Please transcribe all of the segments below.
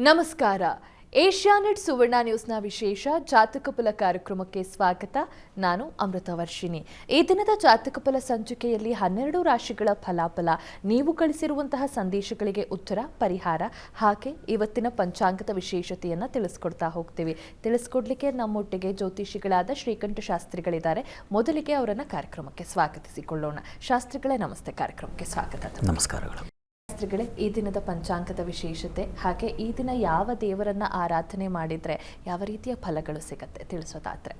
ನಮಸ್ಕಾರ. ಏಷ್ಯಾನೆಟ್ ಸುವರ್ಣ ನ್ಯೂಸ್ನ ವಿಶೇಷ ಜಾತಕ ಫಲ ಕಾರ್ಯಕ್ರಮಕ್ಕೆ ಸ್ವಾಗತ. ನಾನು ಅಮೃತ ವರ್ಷಿಣಿ. ಈ ದಿನದ ಜಾತಕ ಫಲ ಸಂಚಿಕೆಯಲ್ಲಿ 12 ರಾಶಿಗಳ ಫಲಾಫಲ, ನೀವು ಕಳಿಸಿರುವಂತಹ ಸಂದೇಶಗಳಿಗೆ ಉತ್ತರ, ಪರಿಹಾರ, ಹಾಗೆ ಇವತ್ತಿನ ಪಂಚಾಂಗದ ವಿಶೇಷತೆಯನ್ನು ತಿಳಿಸ್ಕೊಡ್ತಾ ಹೋಗ್ತೀವಿ. ತಿಳಿಸ್ಕೊಡ್ಲಿಕ್ಕೆ ನಮ್ಮೊಟ್ಟಿಗೆ ಜ್ಯೋತಿಷಿಗಳಾದ ಶ್ರೀಕಂಠ ಶಾಸ್ತ್ರಿಗಳಿದ್ದಾರೆ. ಮೊದಲಿಗೆ ಅವರನ್ನು ಕಾರ್ಯಕ್ರಮಕ್ಕೆ ಸ್ವಾಗತಿಸಿಕೊಳ್ಳೋಣ. ಶಾಸ್ತ್ರಿಗಳೇ ನಮಸ್ತೆ, ಕಾರ್ಯಕ್ರಮಕ್ಕೆ ಸ್ವಾಗತ. ನಮಸ್ಕಾರಗಳು. ಶಾಸ್ತ್ರಿಗಳೇ, ಈ ದಿನದ ಪಂಚಾಂಗದ ವಿಶೇಷತೆ ಹಾಗೆ ಈ ದಿನ ಯಾವ ದೇವರನ್ನ ಆರಾಧನೆ ಮಾಡಿದ್ರೆ ಯಾವ ರೀತಿಯ ಫಲಗಳು ಸಿಗತ್ತೆ ತಿಳಿಸೋದಾದ್ರೆ?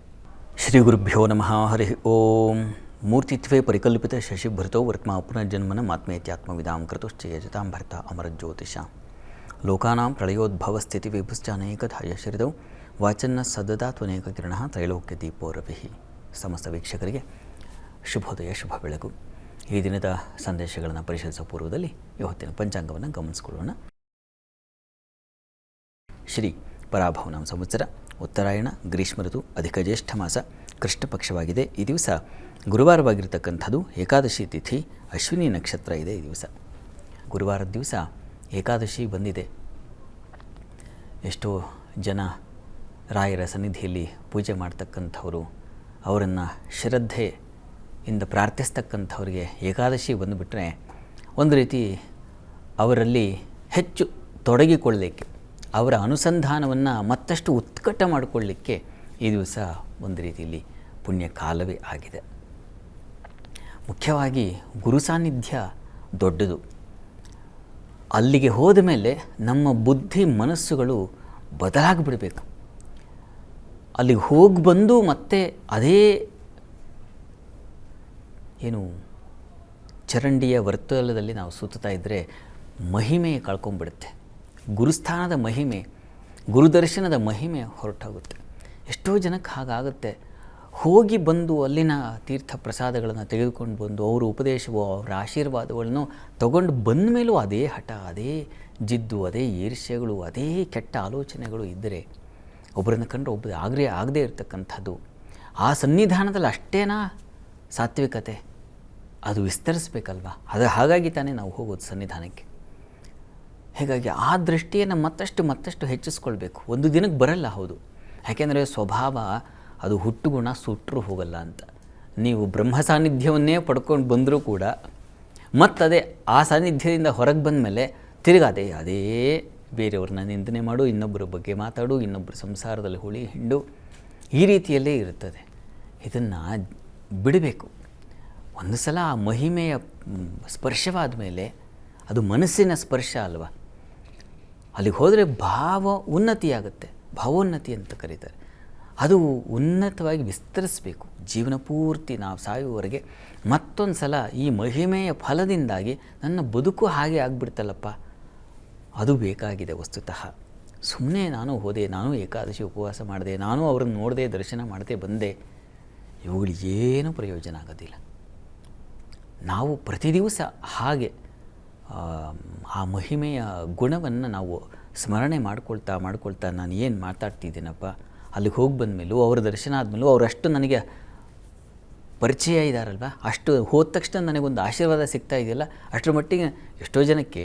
ಶ್ರೀ ಗುರುಭ್ಯೋ ನಮಃ. ಹರಿ ಓಂ. ಮೂರ್ತಿತ್ವೇ ಪರಿಕಲ್ಪಿತ ಶಶಿಭೃತೋ ವರ್ತ್ಮಾ ಪುನರ್ಜನ್ಮನ ಆತ್ಮೇತ್ಯಾತ್ಮವಿದಾಂ ಕೃತುಶ್ಚಯಜತಾಂ ಭರ್ತ ಅಮರಜ್ಯೋತಿಷ ಲೋಕಾನಾಂ ಪ್ರಳಯೋದ್ಭವ ಸ್ಥಿತಿ ವಿಭುಶ್ಚಾನೇಕಧಾಯ ಶರಿದೌ ವಾಚನ್ನ ಸದದಾತ್ವನೇಕ ಕಿರಣ ತ್ರೈಲೋಕ್ಯ ದೀಪೋ ರವಿಃ. ಸಮಸ್ತ ವೀಕ್ಷಕರಿಗೆ ಶುಭೋದಯ, ಶುಭ ಬೆಳಗು. ಈ ದಿನದ ಸಂದೇಶಗಳನ್ನು ಪರಿಶೀಲಿಸುವ ಪೂರ್ವದಲ್ಲಿ ಇವತ್ತಿನ ಪಂಚಾಂಗವನ್ನು ಗಮನಿಸಿಕೊಳ್ಳೋಣ. ಶ್ರೀ ಪರಾಭವನಾಮ ಸಂವತ್ಸರ, ಉತ್ತರಾಯಣ, ಗ್ರೀಷ್ಮ ಋತು, ಅಧಿಕ ಜ್ಯೇಷ್ಠ ಮಾಸ, ಕೃಷ್ಣ ಪಕ್ಷವಾಗಿದೆ. ಈ ದಿವಸ ಗುರುವಾರವಾಗಿರ್ತಕ್ಕಂಥದ್ದು. ಏಕಾದಶಿ ತಿಥಿ, ಅಶ್ವಿನಿ ನಕ್ಷತ್ರ ಇದೆ ಈ ದಿವಸ. ಗುರುವಾರದ ದಿವಸ ಏಕಾದಶಿ ಬಂದಿದೆ. ಎಷ್ಟೋ ಜನ ರಾಯರ ಸನ್ನಿಧಿಯಲ್ಲಿ ಪೂಜೆ ಮಾಡ್ತಕ್ಕಂಥವರು, ಅವರನ್ನು ಶ್ರದ್ಧೆಯಿಂದ ಪ್ರಾರ್ಥಿಸ್ತಕ್ಕಂಥವ್ರಿಗೆ ಏಕಾದಶಿ ಬಂದುಬಿಟ್ರೆ ಒಂದು ರೀತಿ ಅವರಲ್ಲಿ ಹೆಚ್ಚು ತೊಡಗಿಕೊಳ್ಳಲಿಕ್ಕೆ, ಅವರ ಅನುಸಂಧಾನವನ್ನು ಮತ್ತಷ್ಟು ಉತ್ಕಟ ಮಾಡಿಕೊಳ್ಳಲಿಕ್ಕೆ ಈ ದಿವಸ ಒಂದು ರೀತಿಯಲ್ಲಿ ಪುಣ್ಯ ಕಾಲವೇ ಆಗಿದೆ. ಮುಖ್ಯವಾಗಿ ಗುರು ಸಾನ್ನಿಧ್ಯ ದೊಡ್ಡದು. ಅಲ್ಲಿಗೆ ಹೋದ ಮೇಲೆ ನಮ್ಮ ಬುದ್ಧಿ ಮನಸ್ಸುಗಳು ಬದಲಾಗಿಬಿಡಬೇಕು. ಅಲ್ಲಿಗೆ ಹೋಗಿ ಬಂದು ಮತ್ತೆ ಅದೇ ಏನು ಚರಂಡಿಯ ವರ್ತುಲದಲ್ಲಿ ನಾವು ಸುತ್ತಾ ಇದ್ದರೆ ಮಹಿಮೆ ಕಳ್ಕೊಂಡ್ಬಿಡುತ್ತೆ. ಗುರುಸ್ಥಾನದ ಮಹಿಮೆ, ಗುರುದರ್ಶನದ ಮಹಿಮೆ ಹೊರಟೋಗುತ್ತೆ. ಎಷ್ಟೋ ಜನಕ್ಕೆ ಹಾಗಾಗುತ್ತೆ. ಹೋಗಿ ಬಂದು ಅಲ್ಲಿನ ತೀರ್ಥ ಪ್ರಸಾದಗಳನ್ನು ತೆಗೆದುಕೊಂಡು ಬಂದು ಅವರ ಉಪದೇಶವೋ ಅವರ ಆಶೀರ್ವಾದಗಳನ್ನು ತಗೊಂಡು ಬಂದ ಮೇಲೂ ಅದೇ ಹಠ, ಅದೇ ಜಿದ್ದು, ಅದೇ ಈರ್ಷ್ಯಗಳು, ಅದೇ ಕೆಟ್ಟ ಆಲೋಚನೆಗಳು ಇದ್ದರೆ ಒಬ್ಬರನ್ನು ಕಂಡ್ರೆ ಒಬ್ಬರು ಆಗದೇ ಇರತಕ್ಕಂಥದ್ದು. ಆ ಸನ್ನಿಧಾನದಲ್ಲಿ ಅಷ್ಟೇನಾ ಸಾತ್ವಿಕತೆ? ಅದು ವಿಸ್ತರಿಸಬೇಕಲ್ವ? ಹಾಗಾಗಿ ತಾನೇ ನಾವು ಹೋಗೋದು ಸನ್ನಿಧಾನಕ್ಕೆ. ಹೀಗಾಗಿ ಆ ದೃಷ್ಟಿಯನ್ನು ಮತ್ತಷ್ಟು ಹೆಚ್ಚಿಸ್ಕೊಳ್ಬೇಕು. ಒಂದು ದಿನಕ್ಕೆ ಬರಲ್ಲ, ಹೌದು. ಯಾಕೆಂದರೆ ಸ್ವಭಾವ ಅದು ಹುಟ್ಟುಗುಣ, ಸುಟ್ಟರೂ ಹೋಗಲ್ಲ ಅಂತ. ನೀವು ಬ್ರಹ್ಮ ಸಾನ್ನಿಧ್ಯವನ್ನೇ ಪಡ್ಕೊಂಡು ಬಂದರೂ ಕೂಡ ಮತ್ತದೇ ಆ ಸಾನ್ನಿಧ್ಯದಿಂದ ಹೊರಗೆ ಬಂದ ಮೇಲೆ ತಿರುಗಾದೆ ಅದೇ ಬೇರೆಯವ್ರನ್ನ ನಿಂದನೆ ಮಾಡು, ಇನ್ನೊಬ್ಬರ ಬಗ್ಗೆ ಮಾತಾಡು, ಇನ್ನೊಬ್ಬರ ಸಂಸಾರದಲ್ಲಿ ಹುಳಿ ಹಿಂಡು, ಈ ರೀತಿಯಲ್ಲೇ ಇರುತ್ತದೆ. ಇದನ್ನು ಬಿಡಬೇಕು. ಒಂದು ಸಲ ಆ ಮಹಿಮೆಯ ಸ್ಪರ್ಶವಾದ ಮೇಲೆ ಅದು ಮನಸ್ಸಿನ ಸ್ಪರ್ಶ ಅಲ್ವ, ಅಲ್ಲಿಗೆ ಹೋದರೆ ಉನ್ನತಿಯಾಗುತ್ತೆ. ಭಾವೋನ್ನತಿ ಅಂತ ಕರೀತಾರೆ. ಅದು ಉನ್ನತವಾಗಿ ವಿಸ್ತರಿಸಬೇಕು. ಜೀವನ ಪೂರ್ತಿ ನಾವು ಸಾಯುವವರೆಗೆ ಮತ್ತೊಂದು ಸಲ ಈ ಮಹಿಮೆಯ ಫಲದಿಂದಾಗಿ ನನ್ನ ಬದುಕು ಹಾಗೆ ಆಗಿಬಿಡ್ತಲ್ಲಪ್ಪ, ಅದು ಬೇಕಾಗಿದೆ ವಸ್ತುತಃ. ಸುಮ್ಮನೆ ನಾನು ಹೋದೆ, ನಾನು ಏಕಾದಶಿ ಉಪವಾಸ ಮಾಡಿದೆ, ನಾನು ಅವ್ರನ್ನ ನೋಡಿದೆ, ದರ್ಶನ ಮಾಡದೆ ಬಂದೆ, ಇವುಗಳಿಗೇನೂ ಪ್ರಯೋಜನ ಆಗೋದಿಲ್ಲ. ನಾವು ಪ್ರತಿ ದಿವಸ ಹಾಗೆ ಆ ಮಹಿಮೆಯ ಗುಣವನ್ನು ನಾವು ಸ್ಮರಣೆ ಮಾಡ್ಕೊಳ್ತಾ ನಾನು ಏನು ಮಾತಾಡ್ತಿದ್ದೀನಪ್ಪ, ಅಲ್ಲಿಗೆ ಹೋಗಿ ಬಂದಮೇಲೂ ಅವ್ರ ದರ್ಶನ ಆದಮೇಲೂ ಅವರಷ್ಟು ನನಗೆ ಪರಿಚಯ ಇದ್ದಾರಲ್ವ, ಅಷ್ಟು ಹೋದ ತಕ್ಷಣ ನನಗೊಂದು ಆಶೀರ್ವಾದ ಸಿಗ್ತಾ ಇದೆಯಲ್ಲ, ಅಷ್ಟರ ಮಟ್ಟಿಗೆ ಎಷ್ಟೋ ಜನಕ್ಕೆ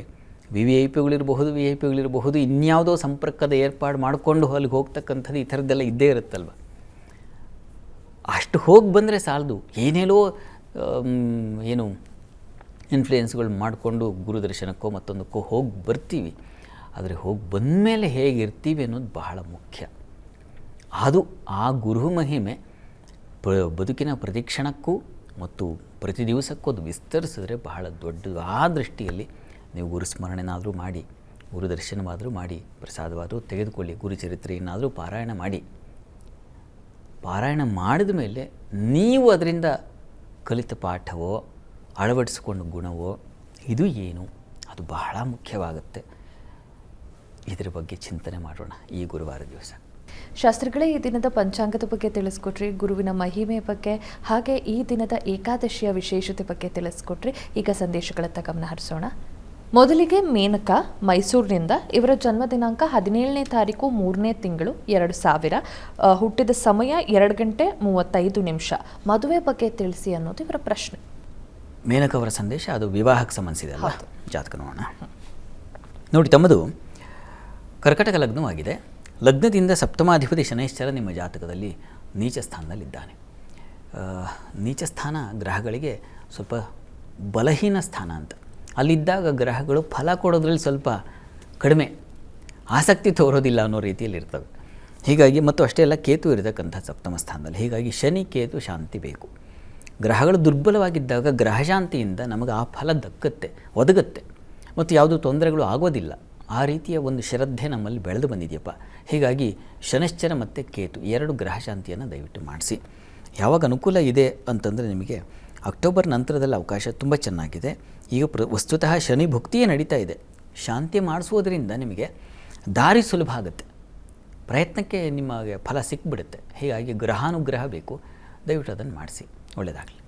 ವಿ ಐ ಪಿಗಳಿರಬಹುದು, ಇನ್ಯಾವುದೋ ಸಂಪರ್ಕದ ಏರ್ಪಾಡು ಮಾಡಿಕೊಂಡು ಅಲ್ಲಿಗೆ ಹೋಗ್ತಕ್ಕಂಥದ್ದು ಈ ಥರದ್ದೆಲ್ಲ ಇದ್ದೇ ಇರುತ್ತಲ್ವ. ಅಷ್ಟು ಹೋಗಿ ಬಂದರೆ ಸಾಲದು, ಏನೇನೋ ಏನು ಇನ್ಫ್ಲೂಯೆನ್ಸ್ಗಳು ಮಾಡಿಕೊಂಡು ಗುರುದರ್ಶನಕ್ಕೋ ಮತ್ತೊಂದಕ್ಕೋ ಹೋಗಿ ಬರ್ತೀವಿ. ಆದರೆ ಹೋಗಿ ಬಂದಮೇಲೆ ಹೇಗಿರ್ತೀವಿ ಅನ್ನೋದು ಬಹಳ ಮುಖ್ಯ. ಅದು ಆ ಗುರು ಮಹಿಮೆ ಬದುಕಿನ ಪ್ರತಿಕ್ಷಣಕ್ಕೂ ಮತ್ತು ಪ್ರತಿ ದಿವಸಕ್ಕೂ ಅದು ವಿಸ್ತರಿಸಿದ್ರೆ ಬಹಳ ದೊಡ್ಡದು. ಆ ದೃಷ್ಟಿಯಲ್ಲಿ ನೀವು ಗುರುಸ್ಮರಣೆನಾದರೂ ಮಾಡಿ, ಗುರುದರ್ಶನವಾದರೂ ಮಾಡಿ, ಪ್ರಸಾದವಾದರೂ ತೆಗೆದುಕೊಳ್ಳಿ, ಗುರುಚರಿತ್ರೆಯನ್ನಾದರೂ ಪಾರಾಯಣ ಮಾಡಿ. ಪಾರಾಯಣ ಮಾಡಿದ ಮೇಲೆ ನೀವು ಅದರಿಂದ ಕಲಿತ ಪಾಠವೋ ಅಳವಡಿಸಿಕೊಂಡು ಗುಣವೋ ಇದು ಏನು, ಅದು ಬಹಳ ಮುಖ್ಯವಾಗುತ್ತೆ. ಇದರ ಬಗ್ಗೆ ಚಿಂತನೆ ಮಾಡೋಣ ಈ ಗುರುವಾರ ದಿವಸ. ಶಾಸ್ತ್ರಿಗಳೇ, ಈ ದಿನದ ಪಂಚಾಂಗದ ಬಗ್ಗೆ ತಿಳಿಸ್ಕೊಟ್ರಿ, ಗುರುವಿನ ಮಹಿಮೆಯ ಬಗ್ಗೆ, ಹಾಗೆ ಈ ದಿನದ ಏಕಾದಶಿಯ ವಿಶೇಷತೆ ಬಗ್ಗೆ ತಿಳಿಸ್ಕೊಟ್ರಿ. ಈಗ ಸಂದೇಶಗಳತ್ತ ಗಮನ ಹರಿಸೋಣ. ಮೊದಲಿಗೆ ಮೇನಕಾ, ಮೈಸೂರಿನಿಂದ. ಇವರ ಜನ್ಮ ದಿನಾಂಕ 17ನೇ ತಾರೀಕು 3ನೇ ತಿಂಗಳು 2000. ಹುಟ್ಟಿದ ಸಮಯ 2:35. ಮದುವೆ ಬಗ್ಗೆ ತಿಳಿಸಿ ಅನ್ನೋದು ಇವರ ಪ್ರಶ್ನೆ. ಮೇನಕವರ ಸಂದೇಶ ಅದು ವಿವಾಹಕ್ಕೆ ಸಂಬಂಧಿಸಿದೆ ಅಲ್ಲ. ಜಾತಕ ನೋಡೋಣ. ನೋಡಿ, ತಮ್ಮದು ಕರ್ಕಟಕ ಲಗ್ನವಾಗಿದೆ. ಲಗ್ನದಿಂದ ಸಪ್ತಮಾಧಿಪತಿ ಶನೈಶ್ಚರ ನಿಮ್ಮ ಜಾತಕದಲ್ಲಿ ನೀಚ ಸ್ಥಾನದಲ್ಲಿದ್ದಾನೆ. ನೀಚ ಸ್ಥಾನ ಗ್ರಹಗಳಿಗೆ ಸ್ವಲ್ಪ ಬಲಹೀನ ಸ್ಥಾನ ಅಂತ. ಅಲ್ಲಿದ್ದಾಗ ಗ್ರಹಗಳು ಫಲ ಕೊಡೋದ್ರಲ್ಲಿ ಸ್ವಲ್ಪ ಕಡಿಮೆ ಆಸಕ್ತಿ ತೋರೋದಿಲ್ಲ ಅನ್ನೋ ರೀತಿಯಲ್ಲಿ ಇರ್ತವೆ. ಹೀಗಾಗಿ ಮತ್ತು ಅಷ್ಟೇ ಅಲ್ಲ, ಕೇತು ಇರತಕ್ಕಂಥ ಸಪ್ತಮ ಸ್ಥಾನದಲ್ಲಿ. ಹೀಗಾಗಿ ಶನಿ ಕೇತು ಶಾಂತಿ ಬೇಕು. ಗ್ರಹಗಳು ದುರ್ಬಲವಾಗಿದ್ದಾಗ ಗ್ರಹಶಾಂತಿಯಿಂದ ನಮಗೆ ಆ ಫಲ ಒದಗುತ್ತೆ ಮತ್ತು ಯಾವುದೂ ತೊಂದರೆಗಳು ಆಗೋದಿಲ್ಲ. ಆ ರೀತಿಯ ಒಂದು ಶ್ರದ್ಧೆ ನಮ್ಮಲ್ಲಿ ಬೆಳೆದು ಬಂದಿದೆಯಪ್ಪ. ಹೀಗಾಗಿ ಶನೈಶ್ಚರ ಮತ್ತು ಕೇತು 2 ಗ್ರಹಶಾಂತಿಯನ್ನು ದಯವಿಟ್ಟು ಮಾಡಿಸಿ. ಯಾವಾಗ ಅನುಕೂಲ ಇದೆ ಅಂತಂದರೆ ನಿಮಗೆ ಅಕ್ಟೋಬರ್ ನಂತರದಲ್ಲಿ ಅವಕಾಶ ತುಂಬ ಚೆನ್ನಾಗಿದೆ. ಈಗ ವಸ್ತುತಃ ಶನಿ ಭುಕ್ತಿಯೇ ನಡೀತಾ ಇದೆ. ಶಾಂತಿ ಮಾಡಿಸೋದ್ರಿಂದ ನಿಮಗೆ ದಾರಿ ಸುಲಭ ಆಗುತ್ತೆ, ಪ್ರಯತ್ನಕ್ಕೆ ನಿಮಗೆ ಫಲ ಸಿಕ್ಬಿಡುತ್ತೆ. ಹೀಗಾಗಿ ಗ್ರಹಾನುಗ್ರಹ ಬೇಕು, ದಯವಿಟ್ಟು ಅದನ್ನು ಮಾಡಿಸಿ, ಒಳ್ಳೆಯದಾಗಲಿ.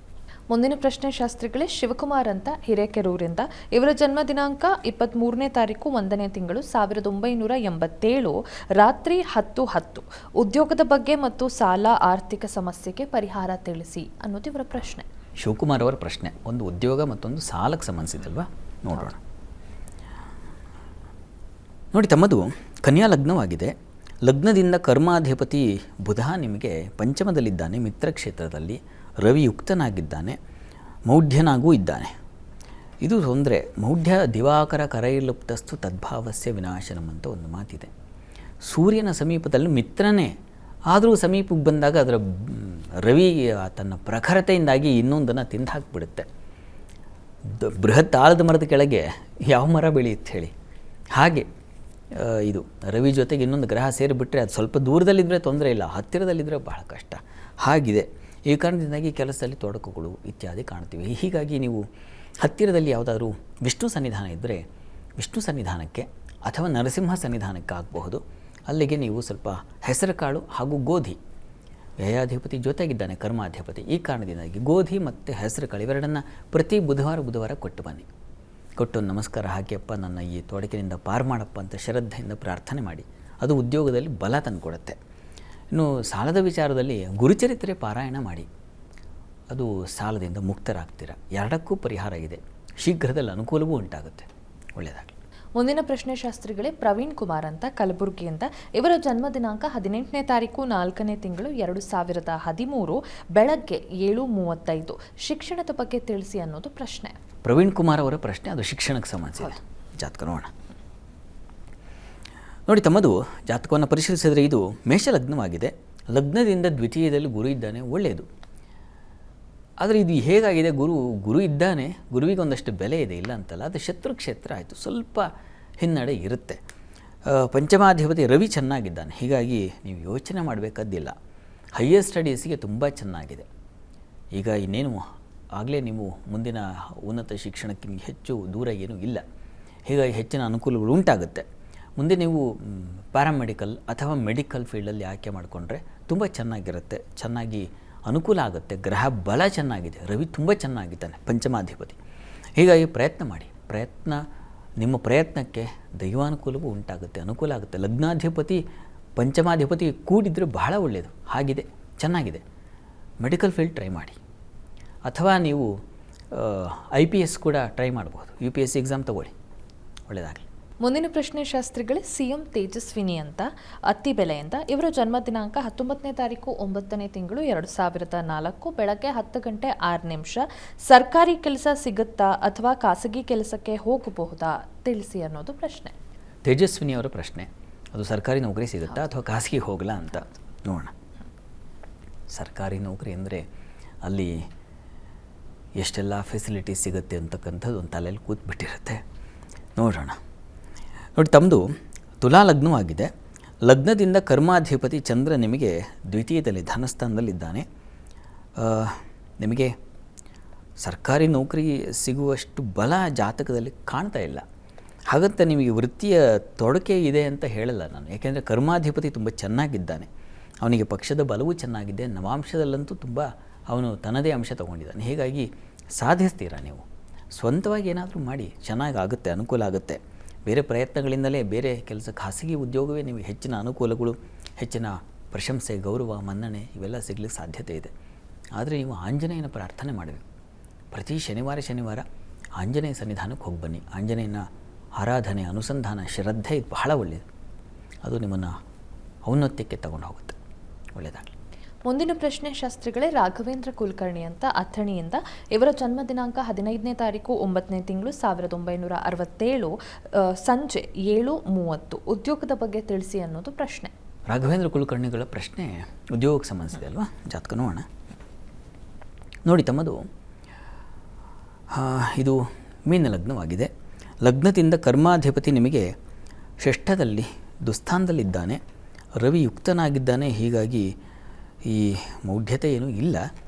ಮುಂದಿನ ಪ್ರಶ್ನೆ ಶಾಸ್ತ್ರಿಗಳೇ, ಶಿವಕುಮಾರ್ ಅಂತ ಹಿರೇಕೆರೂರಿಂದ. ಇವರ ಜನ್ಮ ದಿನಾಂಕ 23ನೇ ತಾರೀಕು 1ನೇ ತಿಂಗಳು 1987 ರಾತ್ರಿ 10:10. ಉದ್ಯೋಗದ ಬಗ್ಗೆ ಮತ್ತು ಸಾಲ ಆರ್ಥಿಕ ಸಮಸ್ಯೆಗೆ ಪರಿಹಾರ ತಿಳಿಸಿ ಅನ್ನೋದು ಇವರ ಪ್ರಶ್ನೆ. ಶಿವಕುಮಾರ್ ಅವರ ಪ್ರಶ್ನೆ ಒಂದು ಉದ್ಯೋಗ ಮತ್ತೊಂದು ಸಾಲಕ್ಕೆ ಸಂಬಂಧಿಸಿದಲ್ವಾ, ನೋಡೋಣ. ನೋಡಿ, ತಮ್ಮದು ಕನ್ಯಾ ಲಗ್ನವಾಗಿದೆ. ಲಗ್ನದಿಂದ ಕರ್ಮಾಧಿಪತಿ ಬುಧ ನಿಮಗೆ ಪಂಚಮದಲ್ಲಿದ್ದಾನೆ, ಮಿತ್ರ ಕ್ಷೇತ್ರದಲ್ಲಿ. ರವಿ ಯುಕ್ತನಾಗಿದ್ದಾನೆ, ಮೌಢ್ಯನಾಗೂ ಇದ್ದಾನೆ. ಇದು ತೊಂದರೆ. ಮೌಢ್ಯ ದಿವಾಕರ ಕರೈರ್ಲುಪ್ತಸ್ತು ತದ್ಭಾವಸ್ಯ ವಿನಾಶನಂ ಅಂತ ಒಂದು ಮಾತಿದೆ. ಸೂರ್ಯನ ಸಮೀಪದಲ್ಲಿ ಮಿತ್ರನೇ ಆದರೂ ಸಮೀಪಕ್ಕೆ ಬಂದಾಗ ಅದರ ರವಿ ತನ್ನ ಪ್ರಖರತೆಯಿಂದಾಗಿ ಇನ್ನೊಂದನ್ನು ತಿಂದು ಹಾಕಿಬಿಡುತ್ತೆ. ಬೃಹತ್ ಆಲದ ಮರದ ಕೆಳಗೆ ಯಾವ ಮರ ಬೆಳೆಯುತ್ತೆ ಹೇಳಿ? ಹಾಗೆ ಇದು ರವಿ ಜೊತೆಗೆ ಇನ್ನೊಂದು ಗ್ರಹ ಸೇರಿಬಿಟ್ರೆ ಅದು ಸ್ವಲ್ಪ ದೂರದಲ್ಲಿದ್ದರೆ ತೊಂದರೆ ಇಲ್ಲ, ಹತ್ತಿರದಲ್ಲಿದ್ದರೆ ಬಹಳ ಕಷ್ಟ. ಹಾಗಿದೆ. ಈ ಕಾರಣದಿಂದಾಗಿ ಕೆಲಸದಲ್ಲಿ ತೊಡಕುಗಳು ಇತ್ಯಾದಿ ಕಾಣ್ತೀವಿ. ಹೀಗಾಗಿ ನೀವು ಹತ್ತಿರದಲ್ಲಿ ಯಾವುದಾದ್ರೂ ವಿಷ್ಣು ಸನ್ನಿಧಾನ ಇದ್ದರೆ ವಿಷ್ಣು ಸನ್ನಿಧಾನಕ್ಕೆ ಅಥವಾ ನರಸಿಂಹ ಸನ್ನಿಧಾನಕ್ಕೆ ಆಗಬಹುದು. ಅಲ್ಲಿಗೆ ನೀವು ಸ್ವಲ್ಪ ಹೆಸರು ಕಾಳು ಹಾಗೂ ಗೋಧಿ, ವ್ಯಯಾಧಿಪತಿ ಜೊತೆಗಿದ್ದಾನೆ ಕರ್ಮಾಧಿಪತಿ. ಈ ಕಾರಣದಿಂದಾಗಿ ಗೋಧಿ ಮತ್ತು ಹೆಸರು ಕಾಳು ಇವೆರಡನ್ನು ಪ್ರತಿ ಬುಧವಾರ ಕೊಟ್ಟು ಬನ್ನಿ. ಕೊಟ್ಟು ನಮಸ್ಕಾರ ಹಾಕಿಯಪ್ಪ, ನನ್ನ ಈ ತೊಡಕಿನಿಂದ ಪಾರು ಮಾಡಪ್ಪ ಅಂತ ಶ್ರದ್ಧೆಯಿಂದ ಪ್ರಾರ್ಥನೆ ಮಾಡಿ. ಅದು ಉದ್ಯೋಗದಲ್ಲಿ ಬಲ ತಂದುಕೊಡುತ್ತೆ. ಇನ್ನು ಸಾಲದ ವಿಚಾರದಲ್ಲಿ ಗುರುಚರಿತ್ರೆ ಪಾರಾಯಣ ಮಾಡಿ, ಅದು ಸಾಲದಿಂದ ಮುಕ್ತರಾಗ್ತೀರ. ಎರಡಕ್ಕೂ ಪರಿಹಾರ ಇದೆ. ಶೀಘ್ರದಲ್ಲಿ ಅನುಕೂಲವೂ ಉಂಟಾಗುತ್ತೆ. ಒಳ್ಳೆಯದಾಗಲಿ. ಮುಂದಿನ ಪ್ರಶ್ನೆ ಶಾಸ್ತ್ರಿಗಳೇ, ಪ್ರವೀಣ್ ಕುಮಾರ್ ಅಂತ ಕಲಬುರಗಿಯಿಂದ. ಇವರ ಜನ್ಮ ದಿನಾಂಕ 18ನೇ ತಾರೀಕು 4ನೇ ತಿಂಗಳು 2013 ಬೆಳಗ್ಗೆ 7:35. ಶಿಕ್ಷಣದ ಬಗ್ಗೆ ತಿಳಿಸಿ ಅನ್ನೋದು ಪ್ರಶ್ನೆ. ಪ್ರವೀಣ್ ಕುಮಾರ್ ಅವರ ಪ್ರಶ್ನೆ ಅದು ಶಿಕ್ಷಣಕ್ಕೆ ಸಂಬಂಧಿಸಿದೆ. ಜಾತಕ ನೋಡೋಣ. ನೋಡಿ, ತಮ್ಮದು ಜಾತಕವನ್ನು ಪರಿಶೀಲಿಸಿದರೆ ಇದು ಮೇಷ ಲಗ್ನವಾಗಿದೆ. ಲಗ್ನದಿಂದ ದ್ವಿತೀಯದಲ್ಲಿ ಗುರು ಇದ್ದಾನೆ, ಒಳ್ಳೆಯದು. ಆದರೆ ಇದು ಹೇಗಾಗಿದೆ, ಗುರು ಇದ್ದಾನೆ, ಗುರುವಿಗೆ ಒಂದಷ್ಟು ಬೆಲೆ ಇದೆ, ಇಲ್ಲ ಅಂತಲ್ಲ. ಅದು ಶತ್ರು ಕ್ಷೇತ್ರ ಆಯಿತು, ಸ್ವಲ್ಪ ಹಿನ್ನಡೆ ಇರುತ್ತೆ. ಪಂಚಮಾಧಿಪತಿ ರವಿ ಚೆನ್ನಾಗಿದ್ದಾನೆ. ಹೀಗಾಗಿ ನೀವು ಯೋಚನೆ ಮಾಡಬೇಕಾದ್ದಿಲ್ಲ. ಹೈಯರ್ ಸ್ಟಡೀಸಿಗೆ ತುಂಬ ಚೆನ್ನಾಗಿದೆ. ಈಗ ಇನ್ನೇನು ಆಗಲೇ ನೀವು ಮುಂದಿನ ಉನ್ನತ ಶಿಕ್ಷಣಕ್ಕೆ ಹೆಚ್ಚು ದೂರ ಏನೂ ಇಲ್ಲ. ಹೀಗಾಗಿ ಹೆಚ್ಚಿನ ಅನುಕೂಲಗಳು ಉಂಟಾಗುತ್ತೆ. ಮುಂದೆ ನೀವು ಪ್ಯಾರಾಮೆಡಿಕಲ್ ಅಥವಾ ಮೆಡಿಕಲ್ ಫೀಲ್ಡಲ್ಲಿ ಆಯ್ಕೆ ಮಾಡಿಕೊಂಡ್ರೆ ತುಂಬ ಚೆನ್ನಾಗಿರುತ್ತೆ, ಚೆನ್ನಾಗಿ ಅನುಕೂಲ ಆಗುತ್ತೆ. ಗ್ರಹ ಬಲ ಚೆನ್ನಾಗಿದೆ, ರವಿ ತುಂಬ ಚೆನ್ನಾಗಿದ್ದಾನೆ ಪಂಚಮಾಧಿಪತಿ. ಹೀಗಾಗಿ ಪ್ರಯತ್ನ ಮಾಡಿ. ನಿಮ್ಮ ಪ್ರಯತ್ನಕ್ಕೆ ದೈವಾನುಕೂಲವೂ ಉಂಟಾಗುತ್ತೆ, ಅನುಕೂಲ ಆಗುತ್ತೆ. ಲಗ್ನಾಧಿಪತಿ ಪಂಚಮಾಧಿಪತಿ ಕೂಡಿದರೆ ಬಹಳ ಒಳ್ಳೆಯದು. ಹಾಗಿದೆ, ಚೆನ್ನಾಗಿದೆ. ಮೆಡಿಕಲ್ ಫೀಲ್ಡ್ ಟ್ರೈ ಮಾಡಿ, ಅಥವಾ ನೀವು IPS ಕೂಡ ಟ್ರೈ ಮಾಡ್ಬೋದು. UPSC ಎಕ್ಸಾಮ್ ತಗೊಳ್ಳಿ, ಒಳ್ಳೆಯದಾಗಲಿ. ಮುಂದಿನ ಪ್ರಶ್ನೆ ಶಾಸ್ತ್ರಿಗಳೇ, CM ತೇಜಸ್ವಿನಿ ಅಂತ ಅತ್ತಿಬೆಲೆಯಿಂದ. ಇವರ ಜನ್ಮ ದಿನಾಂಕ 19ನೇ ತಾರೀಕು 9ನೇ ತಿಂಗಳು 2004 ಬೆಳಗ್ಗೆ 10:06. ಸರ್ಕಾರಿ ಕೆಲಸ ಸಿಗುತ್ತಾ ಅಥವಾ ಖಾಸಗಿ ಕೆಲಸಕ್ಕೆ ಹೋಗಬಹುದಾ ತಿಳಿಸಿ ಅನ್ನೋದು ಪ್ರಶ್ನೆ. ತೇಜಸ್ವಿನಿ ಅವರ ಪ್ರಶ್ನೆ ಅದು ಸರ್ಕಾರಿ ನೌಕರಿ ಸಿಗುತ್ತಾ ಅಥವಾ ಖಾಸಗಿ ಹೋಗಲ್ಲ ಅಂತ ನೋಡೋಣ. ಸರ್ಕಾರಿ ನೌಕರಿ ಅಂದರೆ ಅಲ್ಲಿ ಎಷ್ಟೆಲ್ಲ ಫೆಸಿಲಿಟೀಸ್ ಸಿಗುತ್ತೆ ಅಂತಕ್ಕಂಥದ್ದು ಒಂದು ತಲೆಯಲ್ಲಿ ಕೂತ್ಬಿಟ್ಟಿರುತ್ತೆ. ನೋಡೋಣ. ನೋಡಿ, ತಮ್ಮದು ತುಲಾ ಲಗ್ನವಾಗಿದೆ. ಲಗ್ನದಿಂದ ಕರ್ಮಾಧಿಪತಿ ಚಂದ್ರ ನಿಮಗೆ ದ್ವಿತೀಯದಲ್ಲಿ ಧನಸ್ಥಾನದಲ್ಲಿದ್ದಾನೆ. ನಿಮಗೆ ಸರ್ಕಾರಿ ನೌಕರಿ ಸಿಗುವಷ್ಟು ಬಲ ಜಾತಕದಲ್ಲಿ ಕಾಣ್ತಾ ಇಲ್ಲ. ಹಾಗಂತ ನಿಮಗೆ ವೃತ್ತಿಯ ತೊಡಕೆ ಇದೆ ಅಂತ ಹೇಳಲ್ಲ ನಾನು. ಯಾಕೆಂದರೆ ಕರ್ಮಾಧಿಪತಿ ತುಂಬ ಚೆನ್ನಾಗಿದ್ದಾನೆ, ಅವನಿಗೆ ಪಕ್ಷದ ಬಲವೂ ಚೆನ್ನಾಗಿದೆ. ನವಾಂಶದಲ್ಲಂತೂ ತುಂಬ ಅವನು ತನ್ನದೇ ಅಂಶ ತೊಗೊಂಡಿದ್ದಾನೆ. ಹೀಗಾಗಿ ಸಾಧಿಸ್ತೀರಾ ನೀವು. ಸ್ವಂತವಾಗಿ ಏನಾದರೂ ಮಾಡಿ, ಚೆನ್ನಾಗಾಗುತ್ತೆ, ಅನುಕೂಲ ಆಗುತ್ತೆ. ಬೇರೆ ಪ್ರಯತ್ನಗಳಿಂದಲೇ ಬೇರೆ ಕೆಲಸ, ಖಾಸಗಿ ಉದ್ಯೋಗವೇ ನಿಮಗೆ ಹೆಚ್ಚಿನ ಅನುಕೂಲಗಳು, ಹೆಚ್ಚಿನ ಪ್ರಶಂಸೆ, ಗೌರವ, ಮನ್ನಣೆ ಇವೆಲ್ಲ ಸಿಗಲಿಕ್ಕೆ ಸಾಧ್ಯತೆ ಇದೆ. ಆದರೆ ನೀವು ಆಂಜನೇಯನ ಪ್ರಾರ್ಥನೆ ಮಾಡಬೇಕು. ಪ್ರತಿ ಶನಿವಾರ ಆಂಜನೇಯ ಸನ್ನಿಧಾನಕ್ಕೆ ಹೋಗಿ ಬನ್ನಿ. ಆಂಜನೇಯನ ಆರಾಧನೆ, ಅನುಸಂಧಾನ, ಶ್ರದ್ಧೆ ಇದು ಬಹಳ ಒಳ್ಳೆಯದು. ಅದು ನಿಮ್ಮನ್ನು ಔನ್ನತ್ಯಕ್ಕೆ ತಗೊಂಡು ಹೋಗುತ್ತೆ. ಒಳ್ಳೆಯದಾಗಲಿ. ಮುಂದಿನ ಪ್ರಶ್ನೆ ಶಾಸ್ತ್ರಿಗಳೇ, ರಾಘವೇಂದ್ರ ಕುಲಕರ್ಣಿ ಅಂತ ಅಥಣಿಯಿಂದ. ಇವರ ಜನ್ಮ ದಿನಾಂಕ 15ನೇ ತಾರೀಕು 9ನೇ ತಿಂಗಳು 1967 ಸಂಜೆ 7:30. ಉದ್ಯೋಗದ ಬಗ್ಗೆ ತಿಳಿಸಿ ಅನ್ನೋದು ಪ್ರಶ್ನೆ. ರಾಘವೇಂದ್ರ ಕುಲಕರ್ಣಿಗಳ ಪ್ರಶ್ನೆ ಉದ್ಯೋಗಕ್ಕೆ ಸಂಬಂಧಿಸಿದೆ ಅಲ್ವಾ? ಜಾತಕ ನೋಡೋಣ. ನೋಡಿ, ತಮ್ಮದು ಇದು ಮೀನ ಲಗ್ನವಾಗಿದೆ. ಲಗ್ನದಿಂದ ಕರ್ಮಾಧಿಪತಿ ನಿಮಗೆ ಷಷ್ಠದಲ್ಲಿ ದುಸ್ಥಾನದಲ್ಲಿದ್ದಾನೆ, ರವಿ ಯುಕ್ತನಾಗಿದ್ದಾನೆ. ಹೀಗಾಗಿ ಈ ಮೌಢ್ಯತೆ ಏನೂ ಇಲ್ಲ,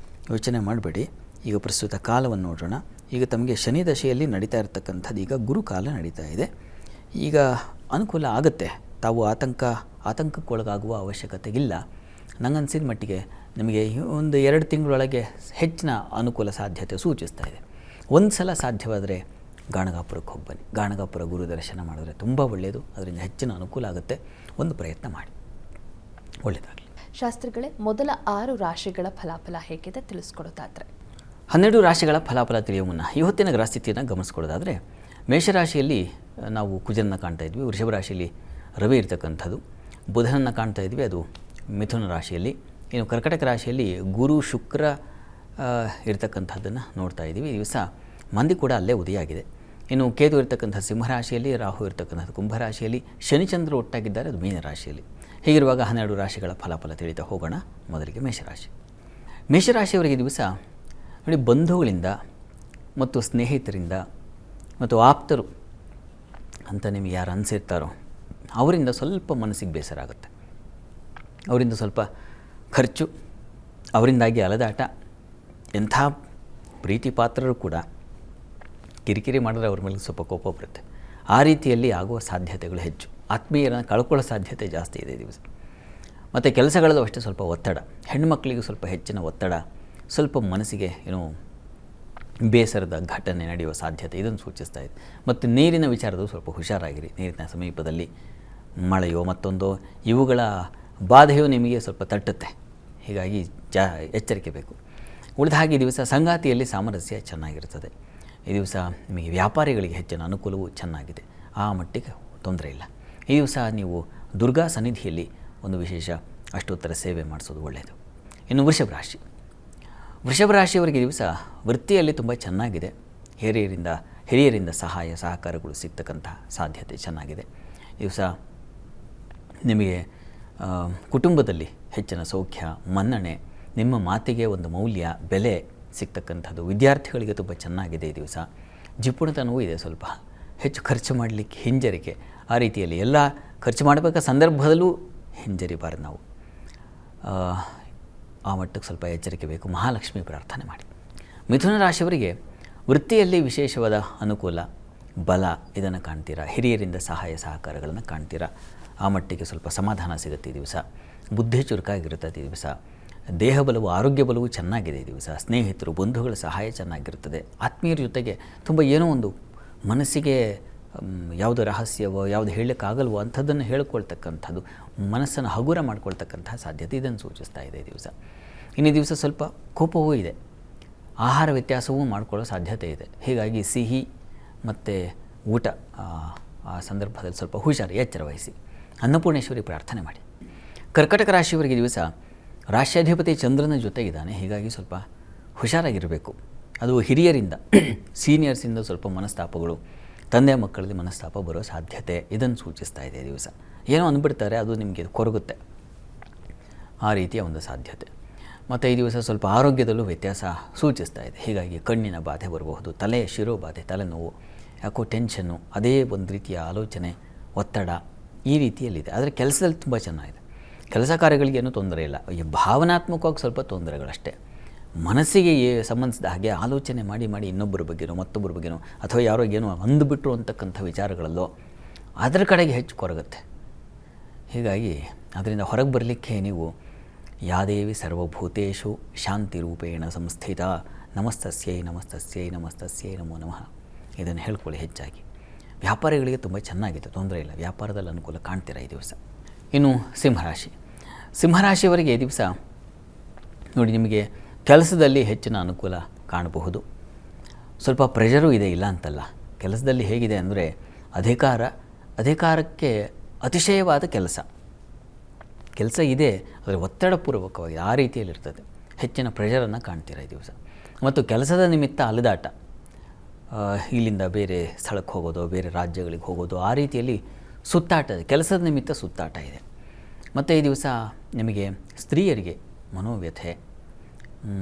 ಯೋಚನೆ ಮಾಡಬೇಡಿ. ಈಗ ಪ್ರಸ್ತುತ ಕಾಲವನ್ನು ನೋಡೋಣ. ಈಗ ತಮಗೆ ಶನಿ ದಶೆಯಲ್ಲಿ ನಡೀತಾ ಇರತಕ್ಕಂಥದ್ದು ಈಗ ಗುರುಕಾಲ ನಡೀತಾ ಇದೆ. ಈಗ ಅನುಕೂಲ ಆಗುತ್ತೆ, ತಾವು ಆತಂಕಕ್ಕೊಳಗಾಗುವ ಅವಶ್ಯಕತೆ ಇಲ್ಲ. ನನಗನ್ಸಿದ ಮಟ್ಟಿಗೆ ನಿಮಗೆ ಒಂದು 2 ತಿಂಗಳೊಳಗೆ ಹೆಚ್ಚಿನ ಅನುಕೂಲ ಸಾಧ್ಯತೆ ಸೂಚಿಸ್ತಾ ಇದೆ. ಒಂದು ಸಲ ಸಾಧ್ಯವಾದರೆ ಗಾಣಗಾಪುರಕ್ಕೆ ಹೋಗಿ ಬನ್ನಿ. ಗಾಣಗಾಪುರ ಗುರು ದರ್ಶನ ಮಾಡಿದ್ರೆ ತುಂಬ ಒಳ್ಳೆಯದು, ಅದರಿಂದ ಹೆಚ್ಚಿನ ಅನುಕೂಲ ಆಗುತ್ತೆ. ಒಂದು ಪ್ರಯತ್ನ ಮಾಡಿ, ಒಳ್ಳೆಯದಾಗಲಿ. ಶಾಸ್ತ್ರಿಗಳೇ, ಮೊದಲ 6 ರಾಶಿಗಳ ಫಲಾಫಲ ಹೇಗಿದೆ ತಿಳಿಸ್ಕೊಡೋದಾದರೆ? 12 ರಾಶಿಗಳ ಫಲಾಫಲ ತಿಳಿಯುವ ಮುನ್ನ ಇವತ್ತಿನ ಗ್ರಹಸ್ಥಿತಿಯನ್ನು ಗಮನಿಸ್ಕೊಳ್ಳೋದಾದರೆ, ಮೇಷರಾಶಿಯಲ್ಲಿ ನಾವು ಕುಜನನ್ನು ಕಾಣ್ತಾ ಇದ್ವಿ, ವೃಷಭ ರಾಶಿಯಲ್ಲಿ ರವಿ ಇರ್ತಕ್ಕಂಥದ್ದು, ಬುಧನನ್ನು ಕಾಣ್ತಾ ಇದ್ವಿ, ಅದು ಮಿಥುನ ರಾಶಿಯಲ್ಲಿ. ಇನ್ನು ಕರ್ಕಟಕ ರಾಶಿಯಲ್ಲಿ ಗುರು ಶುಕ್ರ ಇರ್ತಕ್ಕಂಥದ್ದನ್ನು ನೋಡ್ತಾ ಇದ್ದೀವಿ. ಈ ದಿವಸ ಮಂದಿ ಕೂಡ ಅಲ್ಲೇ ಉದಯ ಆಗಿದೆ. ಇನ್ನು ಕೇತು ಇರ್ತಕ್ಕಂಥ ಸಿಂಹರಾಶಿಯಲ್ಲಿ, ರಾಹು ಇರ್ತಕ್ಕಂಥದ್ದು ಕುಂಭರಾಶಿಯಲ್ಲಿ, ಶನಿಚಂದ್ರ ಒಟ್ಟಾಗಿದ್ದಾರೆ, ಅದು ಮೀನರಾಶಿಯಲ್ಲಿ. ಹೀಗಿರುವಾಗ 12 ರಾಶಿಗಳ ಫಲಾಫಲ ತಿಳಿತಾ ಹೋಗೋಣ. ಮೊದಲಿಗೆ ಮೇಷರಾಶಿ. ಮೇಷರಾಶಿಯವರಿಗೆ ದಿವಸ ನೋಡಿ, ಬಂಧುಗಳಿಂದ ಮತ್ತು ಸ್ನೇಹಿತರಿಂದ ಮತ್ತು ಆಪ್ತರು ಅಂತ ನಿಮಗೆ ಯಾರು ಅನಿಸಿರ್ತಾರೋ ಅವರಿಂದ ಸ್ವಲ್ಪ ಮನಸ್ಸಿಗೆ ಬೇಸರ ಆಗುತ್ತೆ. ಅವರಿಂದ ಸ್ವಲ್ಪ ಖರ್ಚು, ಅವರಿಂದಾಗಿ ಅಲದಾಟ. ಎಂಥ ಪ್ರೀತಿ ಪಾತ್ರರು ಕೂಡ ಕಿರಿಕಿರಿ ಮಾಡಿದ್ರೆ ಅವ್ರ ಮೇಲೆ ಸ್ವಲ್ಪ ಕೋಪ ಬರುತ್ತೆ. ಆ ರೀತಿಯಲ್ಲಿ ಆಗುವ ಸಾಧ್ಯತೆಗಳು ಹೆಚ್ಚು. ಆತ್ಮೀಯರನ್ನು ಕಳ್ಕೊಳ್ಳೋ ಸಾಧ್ಯತೆ ಜಾಸ್ತಿ ಇದೆ ಈ ದಿವಸ. ಮತ್ತು ಕೆಲಸಗಳಲ್ಲೂ ಅಷ್ಟೇ ಸ್ವಲ್ಪ ಒತ್ತಡ, ಹೆಣ್ಣುಮಕ್ಕಳಿಗೂ ಸ್ವಲ್ಪ ಹೆಚ್ಚಿನ ಒತ್ತಡ, ಸ್ವಲ್ಪ ಮನಸ್ಸಿಗೆ ಬೇಸರದ ಘಟನೆ ನಡೆಯುವ ಸಾಧ್ಯತೆ ಇದನ್ನು ಸೂಚಿಸ್ತಾ ಇದೆ. ಮತ್ತು ನೀರಿನ ವಿಚಾರದಲ್ಲೂ ಸ್ವಲ್ಪ ಹುಷಾರಾಗಿರಿ. ನೀರಿನ ಸಮೀಪದಲ್ಲಿ ಮಳೆಯೋ ಮತ್ತೊಂದೋ ಇವುಗಳ ಬಾಧೆಯು ನಿಮಗೆ ಸ್ವಲ್ಪ ತಟ್ಟುತ್ತೆ. ಹೀಗಾಗಿ ಎಚ್ಚರಿಕೆ ಬೇಕು. ಉಳಿದ ಹಾಗೆ ಈ ದಿವಸ ಸಂಗಾತಿಯಲ್ಲಿ ಸಾಮರಸ್ಯ ಚೆನ್ನಾಗಿರ್ತದೆ. ಈ ದಿವಸ ನಿಮಗೆ ವ್ಯಾಪಾರಿಗಳಿಗೆ ಹೆಚ್ಚಿನ ಅನುಕೂಲವೂ ಚೆನ್ನಾಗಿದೆ, ಆ ಮಟ್ಟಿಗೆ ತೊಂದರೆ ಇಲ್ಲ. ಈ ದಿವಸ ನೀವು ದುರ್ಗಾ ಸನ್ನಿಧಿಯಲ್ಲಿ ಒಂದು ವಿಶೇಷ ಅಷ್ಟೋತ್ತರ ಸೇವೆ ಮಾಡಿಸೋದು ಒಳ್ಳೆಯದು. ಇನ್ನು ವೃಷಭ ರಾಶಿಯವರಿಗೆ ದಿವಸ ವೃತ್ತಿಯಲ್ಲಿ ತುಂಬ ಚೆನ್ನಾಗಿದೆ. ಹಿರಿಯರಿಂದ ಸಹಾಯ ಸಹಕಾರಗಳು ಸಿಗ್ತಕ್ಕಂಥ ಸಾಧ್ಯತೆ ಚೆನ್ನಾಗಿದೆ. ಈ ದಿವಸ ನಿಮಗೆ ಕುಟುಂಬದಲ್ಲಿ ಹೆಚ್ಚಿನ ಸೌಖ್ಯ, ಮನ್ನಣೆ, ನಿಮ್ಮ ಮಾತಿಗೆ ಒಂದು ಮೌಲ್ಯ, ಬೆಲೆ ಸಿಗ್ತಕ್ಕಂಥದ್ದು. ವಿದ್ಯಾರ್ಥಿಗಳಿಗೆ ತುಂಬ ಚೆನ್ನಾಗಿದೆ ಈ ದಿವಸ. ಜಿಪುಣತನವೂ ಇದೆ, ಸ್ವಲ್ಪ ಹೆಚ್ಚು ಖರ್ಚು ಮಾಡಲಿಕ್ಕೆ ಹಿಂಜರಿಕೆ. ಆ ರೀತಿಯಲ್ಲಿ ಎಲ್ಲ ಖರ್ಚು ಮಾಡಬೇಕಾದ ಸಂದರ್ಭದಲ್ಲೂ ಹಿಂಜರಿಬಾರ್ದು ನಾವು. ಆ ಮಟ್ಟಕ್ಕೆ ಸ್ವಲ್ಪ ಎಚ್ಚರಿಕೆ ಬೇಕು. ಮಹಾಲಕ್ಷ್ಮಿ ಪ್ರಾರ್ಥನೆ ಮಾಡಿ. ಮಿಥುನ ರಾಶಿಯವರಿಗೆ ವೃತ್ತಿಯಲ್ಲಿ ವಿಶೇಷವಾದ ಅನುಕೂಲ, ಬಲ ಇದನ್ನು ಕಾಣ್ತೀರಾ. ಹಿರಿಯರಿಂದ ಸಹಾಯ ಸಹಕಾರಗಳನ್ನು ಕಾಣ್ತೀರಾ. ಆ ಮಟ್ಟಿಗೆ ಸ್ವಲ್ಪ ಸಮಾಧಾನ ಸಿಗುತ್ತೆ ಈ ದಿವಸ. ಬುದ್ಧಿ ಚುರುಕಾಗಿರುತ್ತದೆ ಈ ದಿವಸ. ದೇಹ ಬಲವು, ಆರೋಗ್ಯ ಬಲವು ಚೆನ್ನಾಗಿದೆ ಈ ದಿವಸ. ಸ್ನೇಹಿತರು, ಬಂಧುಗಳ ಸಹಾಯ ಚೆನ್ನಾಗಿರುತ್ತದೆ. ಆತ್ಮೀಯರ ಜೊತೆಗೆ ತುಂಬ ಏನೋ ಒಂದು ಮನಸ್ಸಿಗೆ ಯಾವುದು ರಹಸ್ಯವೋ, ಯಾವುದು ಹೇಳೋಕ್ಕಾಗಲ್ವೋ ಅಂಥದ್ದನ್ನು ಹೇಳ್ಕೊಳ್ತಕ್ಕಂಥದ್ದು, ಮನಸ್ಸನ್ನು ಹಗುರ ಮಾಡ್ಕೊಳ್ತಕ್ಕಂಥ ಸಾಧ್ಯತೆ ಇದನ್ನು ಸೂಚಿಸ್ತಾ ಇದೆ ಈ ದಿವಸ. ಇನ್ನು ದಿವಸ ಸ್ವಲ್ಪ ಕೋಪವೂ ಇದೆ, ಆಹಾರ ವ್ಯತ್ಯಾಸವೂ ಮಾಡ್ಕೊಳ್ಳೋ ಸಾಧ್ಯತೆ ಇದೆ. ಹೀಗಾಗಿ ಸಿಹಿ ಮತ್ತು ಊಟ ಆ ಸಂದರ್ಭದಲ್ಲಿ ಸ್ವಲ್ಪ ಹುಷಾರು, ಎಚ್ಚರ ವಹಿಸಿ. ಅನ್ನಪೂರ್ಣೇಶ್ವರಿ ಪ್ರಾರ್ಥನೆ ಮಾಡಿ. ಕರ್ಕಟಕ ರಾಶಿಯವರಿಗೆ ದಿವಸ ರಾಶ್ಯಾಧಿಪತಿ ಚಂದ್ರನ ಜೊತೆಗಿದ್ದಾನೆ. ಹೀಗಾಗಿ ಸ್ವಲ್ಪ ಹುಷಾರಾಗಿರಬೇಕು. ಅದು ಹಿರಿಯರಿಂದ, ಸೀನಿಯರ್ಸಿಂದ ಸ್ವಲ್ಪ ಮನಸ್ತಾಪಗಳು, ತಂದೆ ಮಕ್ಕಳಲ್ಲಿ ಮನಸ್ತಾಪ ಬರೋ ಸಾಧ್ಯತೆ ಇದನ್ನು ಸೂಚಿಸ್ತಾ ಇದೆ ದಿವಸ. ಏನೋ ಅಂದ್ಬಿಡ್ತಾರೆ, ಅದು ನಿಮಗೆ ಕೊರಗುತ್ತೆ, ಆ ರೀತಿಯ ಒಂದು ಸಾಧ್ಯತೆ. ಮತ್ತು ಈ ದಿವಸ ಸ್ವಲ್ಪ ಆರೋಗ್ಯದಲ್ಲೂ ವ್ಯತ್ಯಾಸ ಸೂಚಿಸ್ತಾ ಇದೆ. ಹೀಗಾಗಿ ಕಣ್ಣಿನ ಬಾಧೆ ಬರಬಹುದು, ಶಿರೋಬಾಧೆ, ತಲೆನೋವು, ಯಾಕೋ ಟೆನ್ಷನ್ನು, ಅದೇ ಒಂದು ರೀತಿಯ ಆಲೋಚನೆ, ಒತ್ತಡ ಈ ರೀತಿಯಲ್ಲಿದೆ. ಆದರೆ ಕೆಲಸದಲ್ಲಿ ತುಂಬ ಚೆನ್ನಾಗಿದೆ. ಕೆಲಸ ಕಾರ್ಯಗಳಿಗೇನೂ ತೊಂದರೆ ಇಲ್ಲ. ಭಾವನಾತ್ಮಕವಾಗಿ ಸ್ವಲ್ಪ ತೊಂದರೆಗಳಷ್ಟೇ. ಮನಸ್ಸಿಗೆ ಸಂಬಂಧಿಸಿದ ಹಾಗೆ ಆಲೋಚನೆ ಮಾಡಿ ಇನ್ನೊಬ್ಬರ ಬಗ್ಗೆನೋ ಮತ್ತೊಬ್ಬರ ಬಗ್ಗೆನೋ ಅಥವಾ ಯಾರೋ ಏನೋ ಅಂದುಬಿಟ್ರು ಅಂತಕ್ಕಂಥ ವಿಚಾರಗಳಲ್ಲೋ ಅದರ ಕಡೆಗೆ ಹೆಚ್ಚು ಕೊರಗುತ್ತೆ. ಹೀಗಾಗಿ ಅದರಿಂದ ಹೊರಗೆ ಬರಲಿಕ್ಕೆ ನೀವು ಯಾದೇವಿ ಸರ್ವಭೂತೇಷು ಶಾಂತಿ ರೂಪೇಣ ಸಂಸ್ಥಿತ ನಮಸ್ತಸ್ಯೈ ನಮಸ್ತಸ್ಯೈ ನಮಸ್ತಸ್ಯೈ ನಮೋ ನಮಃ ಇದನ್ನು ಹೇಳ್ಕೊಳ್ಳಿ ಹೆಚ್ಚಾಗಿ. ವ್ಯಾಪಾರಿಗಳಿಗೆ ತುಂಬ ಚೆನ್ನಾಗಿದೆ, ತೊಂದರೆ ಇಲ್ಲ. ವ್ಯಾಪಾರದಲ್ಲಿ ಅನುಕೂಲ ಕಾಣ್ತೀರಾ ಈ ದಿವಸ. ಇನ್ನು ಸಿಂಹರಾಶಿಯವರಿಗೆ ಈ ದಿವಸ ನೋಡಿ, ನಿಮಗೆ ಕೆಲಸದಲ್ಲಿ ಹೆಚ್ಚಿನ ಅನುಕೂಲ ಕಾಣಬಹುದು. ಸ್ವಲ್ಪ ಪ್ರೆಷರೂ ಇದೆ, ಇಲ್ಲ ಅಂತಲ್ಲ. ಕೆಲಸದಲ್ಲಿ ಹೇಗಿದೆ ಅಂದರೆ ಅಧಿಕಾರಕ್ಕೆ ಅತಿಶಯವಾದ ಕೆಲಸ ಇದೆ, ಆದರೆ ಒತ್ತಡಪೂರ್ವಕವಾಗಿ ಆ ರೀತಿಯಲ್ಲಿರ್ತದೆ. ಹೆಚ್ಚಿನ ಪ್ರೆಷರನ್ನು ಕಾಣ್ತೀರ ಈ ದಿವಸ. ಮತ್ತು ಕೆಲಸದ ನಿಮಿತ್ತ ಅಲೆದಾಟ, ಇಲ್ಲಿಂದ ಬೇರೆ ಸ್ಥಳಕ್ಕೆ ಹೋಗೋದು, ಬೇರೆ ರಾಜ್ಯಗಳಿಗೆ ಹೋಗೋದು, ಆ ರೀತಿಯಲ್ಲಿ ಸುತ್ತಾಟ, ಕೆಲಸದ ನಿಮಿತ್ತ ಸುತ್ತಾಟ ಇದೆ. ಮತ್ತು ಈ ದಿವಸ ನಿಮಗೆ ಸ್ತ್ರೀಯರಿಗೆ ಮನೋವ್ಯಥೆ,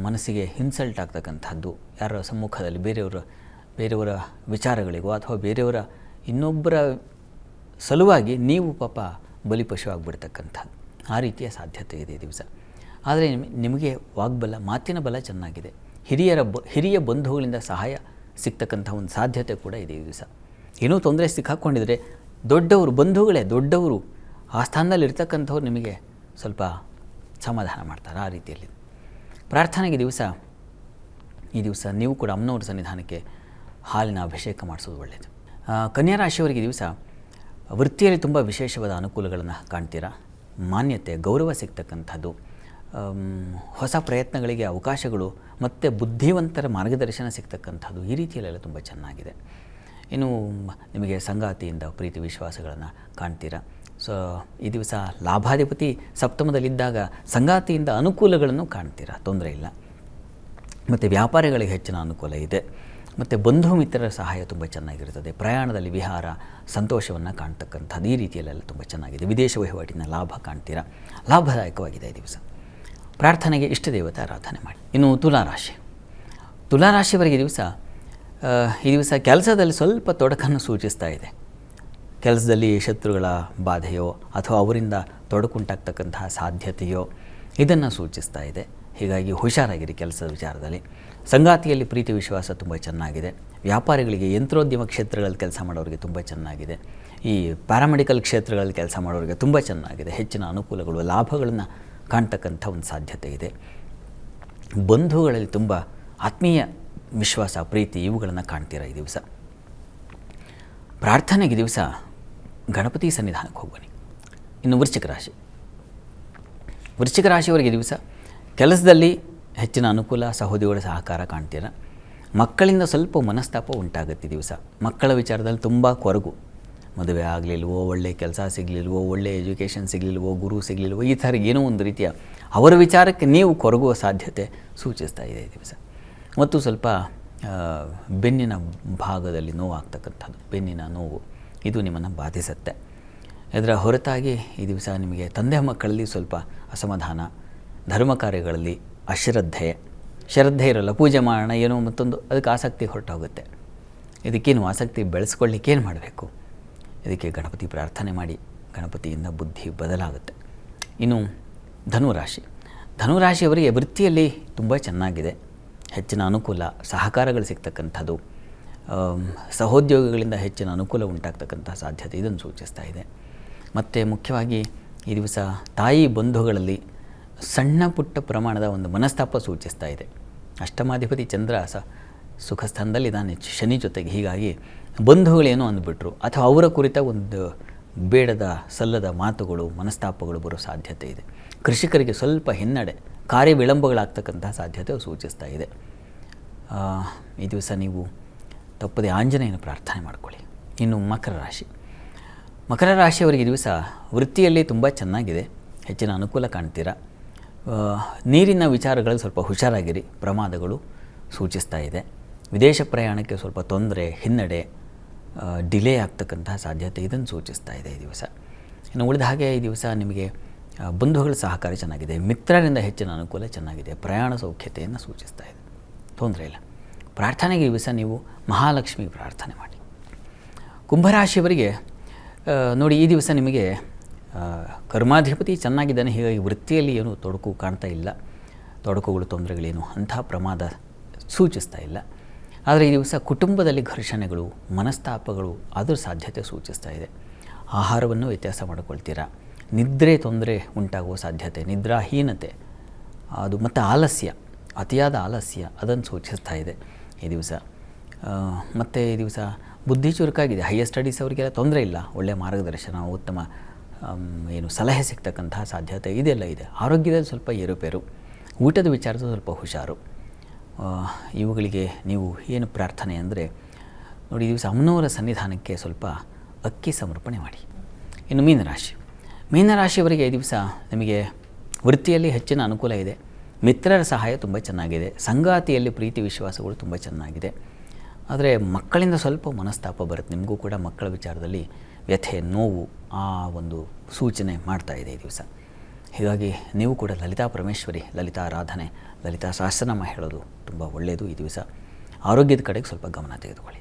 ಮನಸ್ಸಿಗೆ ಇನ್ಸಲ್ಟ್ ಆಗ್ತಕ್ಕಂಥದ್ದು, ಯಾರ ಸಮ್ಮುಖದಲ್ಲಿ ಬೇರೆಯವರ ವಿಚಾರಗಳಿಗೋ ಅಥವಾ ಬೇರೆಯವರ ಇನ್ನೊಬ್ಬರ ಸಲುವಾಗಿ ನೀವು ಪಾಪ ಬಲಿಪಶು ಆಗಿಬಿಡ್ತಕ್ಕಂಥದ್ದು, ಆ ರೀತಿಯ ಸಾಧ್ಯತೆ ಇದೆ ಈ ದಿವಸ. ಆದರೆ ನಿಮಗೆ ವಾಗ್ಬಲ, ಮಾತಿನ ಬಲ ಚೆನ್ನಾಗಿದೆ. ಹಿರಿಯ ಬಂಧುಗಳಿಂದ ಸಹಾಯ ಸಿಗ್ತಕ್ಕಂಥ ಒಂದು ಸಾಧ್ಯತೆ ಕೂಡ ಇದೆ ಈ ದಿವಸ. ಏನೋ ತೊಂದರೆ ಸಿಕ್ಕಾಕ್ಕೊಂಡಿದ್ರೆ ಬಂಧುಗಳು ಆ ಸ್ಥಾನದಲ್ಲಿ ಇರ್ತಕ್ಕಂಥವ್ರು ನಿಮಗೆ ಸ್ವಲ್ಪ ಸಮಾಧಾನ ಮಾಡ್ತಾರೆ, ಆ ರೀತಿಯಲ್ಲಿ. ಪ್ರಾರ್ಥನೆಗೆ ಈ ದಿವಸ ನೀವು ಕೂಡ ಅಮ್ಮನವ್ರ ಸನ್ನಿಧಾನಕ್ಕೆ ಹಾಲಿನ ಅಭಿಷೇಕ ಮಾಡಿಸೋದು ಒಳ್ಳೆಯದು. ಕನ್ಯಾ ರಾಶಿಯವರಿಗೆ ಈ ದಿವಸ ವೃತ್ತಿಯಲ್ಲಿ ತುಂಬ ವಿಶೇಷವಾದ ಅನುಕೂಲಗಳನ್ನು ಕಾಣ್ತೀರಾ. ಮಾನ್ಯತೆ, ಗೌರವ ಸಿಗ್ತಕ್ಕಂಥದ್ದು, ಹೊಸ ಪ್ರಯತ್ನಗಳಿಗೆ ಅವಕಾಶಗಳು ಮತ್ತು ಬುದ್ಧಿವಂತರ ಮಾರ್ಗದರ್ಶನ ಸಿಗ್ತಕ್ಕಂಥದ್ದು, ಈ ರೀತಿಯಲ್ಲೆಲ್ಲ ತುಂಬ ಚೆನ್ನಾಗಿದೆ. ಇನ್ನು ನಿಮಗೆ ಸಂಗಾತಿಯಿಂದ ಪ್ರೀತಿ ವಿಶ್ವಾಸಗಳನ್ನು ಕಾಣ್ತೀರಾ. ಸೊ ಈ ದಿವಸ ಲಾಭಾಧಿಪತಿ ಸಪ್ತಮದಲ್ಲಿದ್ದಾಗ ಸಂಗಾತಿಯಿಂದ ಅನುಕೂಲಗಳನ್ನು ಕಾಣ್ತೀರಾ, ತೊಂದರೆ ಇಲ್ಲ. ಮತ್ತು ವ್ಯಾಪಾರಿಗಳಿಗೆ ಹೆಚ್ಚಿನ ಅನುಕೂಲ ಇದೆ. ಮತ್ತು ಬಂಧು ಮಿತ್ರರ ಸಹಾಯ ತುಂಬ ಚೆನ್ನಾಗಿರ್ತದೆ. ಪ್ರಯಾಣದಲ್ಲಿ ವಿಹಾರ, ಸಂತೋಷವನ್ನು ಕಾಣ್ತಕ್ಕಂಥದ್ದು, ಈ ರೀತಿಯಲ್ಲೆಲ್ಲ ತುಂಬ ಚೆನ್ನಾಗಿದೆ. ವಿದೇಶ ವಹಿವಾಟಿನ ಲಾಭ ಕಾಣ್ತೀರಾ, ಲಾಭದಾಯಕವಾಗಿದೆ ಈ ದಿವಸ. ಪ್ರಾರ್ಥನೆಗೆ ಇಷ್ಟ ದೇವತೆ ಆರಾಧನೆ ಮಾಡಿ. ಇನ್ನು ತುಲಾರಾಶಿಯವರಿಗೆ ಈ ದಿವಸ ಕೆಲಸದಲ್ಲಿ ಸ್ವಲ್ಪ ತೊಡಕನ್ನು ಸೂಚಿಸ್ತಾ ಇದೆ. ಕೆಲಸದಲ್ಲಿ ಶತ್ರುಗಳ ಬಾಧೆಯೋ ಅಥವಾ ಅವರಿಂದ ತೊಡಕುಂಟಾಗ್ತಕ್ಕಂತಹ ಸಾಧ್ಯತೆಯೋ ಇದನ್ನು ಸೂಚಿಸ್ತಾ ಇದೆ. ಹೀಗಾಗಿ ಹುಷಾರಾಗಿರಿ ಕೆಲಸದ ವಿಚಾರದಲ್ಲಿ. ಸಂಗಾತಿಯಲ್ಲಿ ಪ್ರೀತಿ ವಿಶ್ವಾಸ ತುಂಬ ಚೆನ್ನಾಗಿದೆ. ವ್ಯಾಪಾರಿಗಳಿಗೆ, ಯಂತ್ರೋದ್ಯಮ ಕ್ಷೇತ್ರಗಳಲ್ಲಿ ಕೆಲಸ ಮಾಡೋರಿಗೆ ತುಂಬ ಚೆನ್ನಾಗಿದೆ. ಈ ಪ್ಯಾರಾಮೆಡಿಕಲ್ ಕ್ಷೇತ್ರಗಳಲ್ಲಿ ಕೆಲಸ ಮಾಡೋರಿಗೆ ತುಂಬ ಚೆನ್ನಾಗಿದೆ. ಹೆಚ್ಚಿನ ಅನುಕೂಲಗಳು, ಲಾಭಗಳನ್ನು ಕಾಣ್ತಕ್ಕಂಥ ಒಂದು ಸಾಧ್ಯತೆ ಇದೆ. ಬಂಧುಗಳಲ್ಲಿ ತುಂಬ ಆತ್ಮೀಯ ವಿಶ್ವಾಸ, ಪ್ರೀತಿ ಇವುಗಳನ್ನು ಕಾಣ್ತೀರ ಈ ದಿವಸ. ಪ್ರಾರ್ಥನೆಗೆ ಈ ದಿವಸ ಗಣಪತಿ ಸನ್ನಿಧಾನಕ್ಕೆ ಹೋಗ್ಬನ್ನಿ. ಇನ್ನು ವೃಶ್ಚಿಕ ರಾಶಿಯವರಿಗೆ ಈ ದಿವಸ ಕೆಲಸದಲ್ಲಿ ಹೆಚ್ಚಿನ ಅನುಕೂಲ, ಸಹೋದರಿಗಳ ಸಹಕಾರ ಕಾಣ್ತೀರ. ಮಕ್ಕಳಿಂದ ಸ್ವಲ್ಪ ಮನಸ್ತಾಪ ಉಂಟಾಗುತ್ತೆ ಈ ದಿವಸ. ಮಕ್ಕಳ ವಿಚಾರದಲ್ಲಿ ತುಂಬ ಕೊರಗು, ಮದುವೆ ಆಗಲಿಲ್ವೋ, ಒಳ್ಳೆಯ ಕೆಲಸ ಸಿಗಲಿಲ್ವೋ, ಒಳ್ಳೆಯ ಎಜುಕೇಷನ್ ಸಿಗಲಿಲ್ವೋ, ಗುರು ಸಿಗಲಿಲ್ವೋ, ಈ ಥರ ಏನೋ ಒಂದು ರೀತಿಯ ಅವರ ವಿಚಾರಕ್ಕೆ ನೀವು ಕೊರಗುವ ಸಾಧ್ಯತೆ ಸೂಚಿಸ್ತಾ ಇದೆ ಈ ದಿವಸ. ಮತ್ತು ಸ್ವಲ್ಪ ಬೆನ್ನಿನ ಭಾಗದಲ್ಲಿ ನೋವಾಗ್ತಕ್ಕಂಥದ್ದು, ಬೆನ್ನಿನ ನೋವು ಇದು ನಿಮ್ಮನ್ನು ಬಾಧಿಸುತ್ತೆ. ಇದರ ಹೊರತಾಗಿ ಈ ದಿವಸ ನಿಮಗೆ ತಂದೆ ಮಕ್ಕಳಲ್ಲಿ ಸ್ವಲ್ಪ ಅಸಮಾಧಾನ, ಧರ್ಮ ಕಾರ್ಯಗಳಲ್ಲಿ ಶ್ರದ್ಧೆ ಇರೋಲ್ಲ. ಪೂಜೆ ಮಾಡೋಣ ಏನೋ ಮತ್ತೊಂದು, ಅದಕ್ಕೆ ಆಸಕ್ತಿ ಹೊರಟೋಗುತ್ತೆ. ಇದಕ್ಕೇನು ಆಸಕ್ತಿ ಬೆಳೆಸ್ಕೊಳ್ಳಿಕ್ಕೇನು ಮಾಡಬೇಕು? ಇದಕ್ಕೆ ಗಣಪತಿ ಪ್ರಾರ್ಥನೆ ಮಾಡಿ, ಗಣಪತಿಯಿಂದ ಬುದ್ಧಿ ಬದಲಾಗುತ್ತೆ. ಇನ್ನು ಧನುರಾಶಿಯವರಿಗೆ ವೃತ್ತಿಯಲ್ಲಿ ತುಂಬ ಚೆನ್ನಾಗಿದೆ. ಹೆಚ್ಚಿನ ಅನುಕೂಲ, ಸಹಕಾರಗಳು ಸಿಗ್ತಕ್ಕಂಥದ್ದು, ಸಹೋದ್ಯೋಗಿಗಳಿಂದ ಹೆಚ್ಚಿನ ಅನುಕೂಲ ಉಂಟಾಗ್ತಕ್ಕಂಥ ಸಾಧ್ಯತೆ ಇದನ್ನು ಸೂಚಿಸ್ತಾ ಇದೆ. ಮತ್ತು ಮುಖ್ಯವಾಗಿ ಈ ದಿವಸ ತಾಯಿ ಬಂಧುಗಳಲ್ಲಿ ಸಣ್ಣ ಪುಟ್ಟ ಪ್ರಮಾಣದ ಒಂದು ಮನಸ್ತಾಪ ಸೂಚಿಸ್ತಾ ಇದೆ. ಅಷ್ಟಮಾಧಿಪತಿ ಚಂದ್ರ ಸುಖ ಸ್ಥಾನದಲ್ಲಿದ್ದಾನೆ ಶನಿ ಜೊತೆಗೆ. ಹೀಗಾಗಿ ಬಂಧುಗಳೇನೋ ಅಂದುಬಿಟ್ರು ಅಥವಾ ಅವರ ಕುರಿತ ಒಂದು ಬೇಡದ ಸಲ್ಲದ ಮಾತುಗಳು, ಮನಸ್ತಾಪಗಳು ಬರೋ ಸಾಧ್ಯತೆ ಇದೆ. ಕೃಷಿಕರಿಗೆ ಸ್ವಲ್ಪ ಹಿನ್ನಡೆ, ಕಾರ್ಯ ವಿಳಂಬಗಳಾಗ್ತಕ್ಕಂಥ ಸಾಧ್ಯತೆ ಸೂಚಿಸ್ತಾ ಇದೆ. ಈ ದಿವಸ ನೀವು ತಪ್ಪದೆ ಆಂಜನೇಯನ ಪ್ರಾರ್ಥನೆ ಮಾಡಿಕೊಳ್ಳಿ. ಇನ್ನು ಮಕರ ರಾಶಿಯವರಿಗೆ ಈ ದಿವಸ ವೃತ್ತಿಯಲ್ಲಿ ತುಂಬ ಚೆನ್ನಾಗಿದೆ. ಹೆಚ್ಚಿನ ಅನುಕೂಲ ಕಾಣ್ತೀರಾ. ನೀರಿನ ವಿಚಾರಗಳಲ್ಲಿ ಸ್ವಲ್ಪ ಹುಷಾರಾಗಿರಿ, ಪ್ರಮಾದಗಳು ಸೂಚಿಸ್ತಾ ಇದೆ. ವಿದೇಶ ಪ್ರಯಾಣಕ್ಕೆ ಸ್ವಲ್ಪ ತೊಂದರೆ, ಹಿನ್ನಡೆ, ಡಿಲೇ ಆಗ್ತಕ್ಕಂತಹ ಸಾಧ್ಯತೆ ಇದನ್ನು ಸೂಚಿಸ್ತಾ ಇದೆ ಈ ದಿವಸ. ಇನ್ನು ಉಳಿದ ಹಾಗೆ ಈ ದಿವಸ ನಿಮಗೆ ಬಂಧುಗಳ ಸಹಕಾರ ಚೆನ್ನಾಗಿದೆ. ಮಿತ್ರರಿಂದ ಹೆಚ್ಚಿನ ಅನುಕೂಲ ಚೆನ್ನಾಗಿದೆ. ಪ್ರಯಾಣ ಸೌಖ್ಯತೆಯನ್ನು ಸೂಚಿಸ್ತಾ ಇದೆ, ತೊಂದರೆ ಇಲ್ಲ. ಪ್ರಾರ್ಥನೆಗೆ ಈ ದಿವಸ ನೀವು ಮಹಾಲಕ್ಷ್ಮಿ ಪ್ರಾರ್ಥನೆ ಮಾಡಿ. ಕುಂಭರಾಶಿಯವರಿಗೆ ನೋಡಿ, ಈ ದಿವಸ ನಿಮಗೆ ಕರ್ಮಾಧಿಪತಿ ಚೆನ್ನಾಗಿದ್ದಾನೆ. ಹೀಗಾಗಿ ವೃತ್ತಿಯಲ್ಲಿ ಏನೂ ತೊಡಕು ಕಾಣ್ತಾ ಇಲ್ಲ. ತೊಡಕುಗಳು, ತೊಂದರೆಗಳೇನು ಅಂಥ ಪ್ರಮಾದ ಸೂಚಿಸ್ತಾ ಇಲ್ಲ. ಆದರೆ ಈ ದಿವಸ ಕುಟುಂಬದಲ್ಲಿ ಘರ್ಷಣೆಗಳು, ಮನಸ್ತಾಪಗಳು ಅದರ ಸಾಧ್ಯತೆ ಸೂಚಿಸ್ತಾ ಇದೆ. ಆಹಾರವನ್ನು ವ್ಯತ್ಯಾಸ ಮಾಡಿಕೊಳ್ತೀರಾ. ನಿದ್ರೆ ತೊಂದರೆ ಉಂಟಾಗುವ ಸಾಧ್ಯತೆ, ನಿದ್ರಾಹೀನತೆ ಅದು ಮತ್ತು ಆಲಸ್ಯ, ಅತಿಯಾದ ಆಲಸ್ಯ ಅದನ್ನು ಸೂಚಿಸ್ತಾ ಇದೆ ಈ ದಿವಸ. ಮತ್ತು ಈ ದಿವಸ ಬುದ್ಧಿ ಚುರುಕಾಗಿದೆ. ಹೈಯರ್ ಸ್ಟಡೀಸ್ ಅವರಿಗೆಲ್ಲ ತೊಂದರೆ ಇಲ್ಲ. ಒಳ್ಳೆಯ ಮಾರ್ಗದರ್ಶನ, ಉತ್ತಮ ಸಲಹೆ ಸಿಗ್ತಕ್ಕಂತಹ ಸಾಧ್ಯತೆ ಇದೆಲ್ಲ ಇದೆ. ಆರೋಗ್ಯದಲ್ಲಿ ಸ್ವಲ್ಪ ಏರುಪೇರು, ಊಟದ ವಿಚಾರದ ಸ್ವಲ್ಪ ಹುಷಾರು. ಇವುಗಳಿಗೆ ನೀವು ಏನು ಪ್ರಾರ್ಥನೆ ಅಂದರೆ ನೋಡಿ, ಈ ದಿವಸ ಅಮ್ಮನವರ ಸನ್ನಿಧಾನಕ್ಕೆ ಸ್ವಲ್ಪ ಅಕ್ಕಿ ಸಮರ್ಪಣೆ ಮಾಡಿ. ಇನ್ನು ಮೀನರಾಶಿಯವರಿಗೆ ಈ ದಿವಸ ನಿಮಗೆ ವೃತ್ತಿಯಲ್ಲಿ ಹೆಚ್ಚಿನ ಅನುಕೂಲ ಇದೆ. ಮಿತ್ರರ ಸಹಾಯ ತುಂಬ ಚೆನ್ನಾಗಿದೆ. ಸಂಗಾತಿಯಲ್ಲಿ ಪ್ರೀತಿ ವಿಶ್ವಾಸಗಳು ತುಂಬ ಚೆನ್ನಾಗಿದೆ. ಆದರೆ ಮಕ್ಕಳಿಂದ ಸ್ವಲ್ಪ ಮನಸ್ತಾಪ ಬರುತ್ತೆ. ನಿಮಗೂ ಕೂಡ ಮಕ್ಕಳ ವಿಚಾರದಲ್ಲಿ ವ್ಯಥೆ, ನೋವು ಆ ಒಂದು ಸೂಚನೆ ಮಾಡ್ತಾ ಇದೆ ಈ ದಿವಸ. ಹೀಗಾಗಿ ನೀವು ಕೂಡ ಲಲಿತಾ ಪರಮೇಶ್ವರಿ, ಲಲಿತಾ ಆರಾಧನೆ, ಲಲಿತಾ ಸಹಸ್ರನಾಮ ಹೇಳೋದು ತುಂಬ ಒಳ್ಳೆಯದು. ಈ ದಿವಸ ಆರೋಗ್ಯದ ಕಡೆಗೆ ಸ್ವಲ್ಪ ಗಮನ ತೆಗೆದುಕೊಳ್ಳಿ.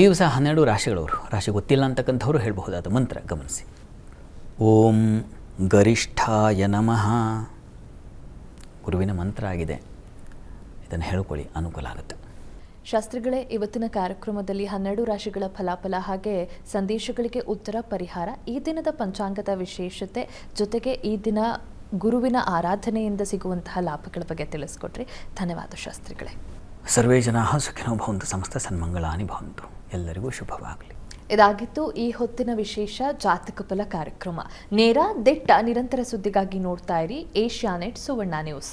ಈ ದಿವಸ 12 ರಾಶಿಗಳವರು, ರಾಶಿ ಗೊತ್ತಿಲ್ಲ ಅಂತಕ್ಕಂಥವ್ರು ಹೇಳಬಹುದಾದ ಮಂತ್ರ ಗಮನಿಸಿ. ಓಂ ಗರಿಷ್ಠಾಯ ನಮಃ ಗುರುವಿನ ಮಂತ್ರ ಆಗಿದೆ. ಇದನ್ನು ಹೇಳ್ಕೊಳ್ಳಿ, ಅನುಕೂಲ ಆಗುತ್ತೆ. ಶಾಸ್ತ್ರಿಗಳೇ, ಇವತ್ತಿನ ಕಾರ್ಯಕ್ರಮದಲ್ಲಿ 12 ರಾಶಿಗಳ ಫಲಾಫಲ ಹಾಗೆ ಸಂದೇಶಗಳಿಗೆ ಉತ್ತರ, ಪರಿಹಾರ, ಈ ದಿನದ ಪಂಚಾಂಗದ ವಿಶೇಷತೆ ಜೊತೆಗೆ ಈ ದಿನ ಗುರುವಿನ ಆರಾಧನೆಯಿಂದ ಸಿಗುವಂತಹ ಲಾಭಗಳ ಬಗ್ಗೆ ತಿಳಿಸ್ಕೊಟ್ರಿ. ಧನ್ಯವಾದ ಶಾಸ್ತ್ರಿಗಳೇ. ಸರ್ವೇ ಜನಾಃ ಸುಖಿನೋ ಭವಂತು, ಸಮಸ್ತ ಸನ್ಮಂಗಳಾನಿ ಭವಂತು. ಎಲ್ಲರಿಗೂ ಶುಭವಾಗಲಿ. ಇದಾಗಿತ್ತು ಈ ಹೊತ್ತಿನ ವಿಶೇಷ ಜಾತಕ ಫಲ ಕಾರ್ಯಕ್ರಮ. ನೇರ, ದಿಟ್ಟ, ನಿರಂತರ ಸುದ್ದಿಗಾಗಿ ನೋಡ್ತಾ ಇರಿ ಏಷ್ಯಾನೆಟ್ ಸುವರ್ಣ ನ್ಯೂಸ್.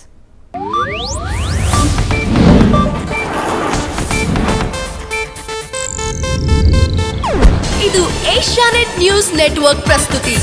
ಇದು ಏಷ್ಯಾನೆಟ್ ನ್ಯೂಸ್ ನೆಟ್ವರ್ಕ್ ಪ್ರಸ್ತುತಿ.